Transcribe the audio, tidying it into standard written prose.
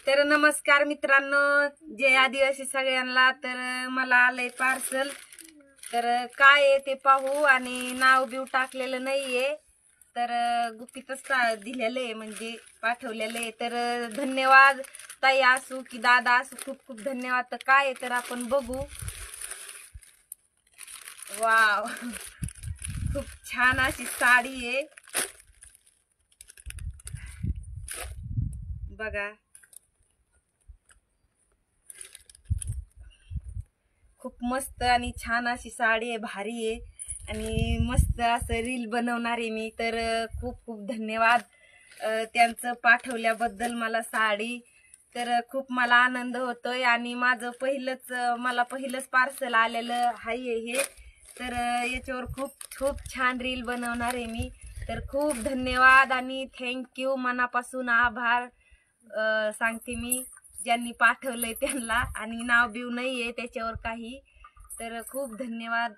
तर नमस्कार मित्रांनो, जय आदिवासी सगळ्यांना। तर मला आलंय पार्सल, तर काय आहे ते पाहू। आणि नाव बिव टाकलेलं नाहीये, तर गुपितच दिलेलं आहे, म्हणजे पाठवलेलं आहे। तर धन्यवाद ताई असू की दादा असू, खूप खूप धन्यवाद। तर काय आहे तर आपण बघू। वाव, खूप छान अशी साडी आहे बघा। खूप मस्त आणि छान अशी साडी आहे, भारी आहे आणि मस्त असं रील बनवणार आहे मी। तर खूप खूप धन्यवाद त्यांचं पाठवल्याबद्दल मला साडी। तर खूप मला आनंद होतोय आणि माझं मला पहिलंच पार्सल आलेलं आहे हे। तर याच्यावर खूप खूप छान रील बनवणार आहे मी। तर खूप धन्यवाद आणि थँक्यू, मनापासून आभार सांगते मी ज्यांनी पाठवलंय त्यांना। आणि नाव बिव नाहीये त्याच्यावर काही, तर खूप धन्यवाद।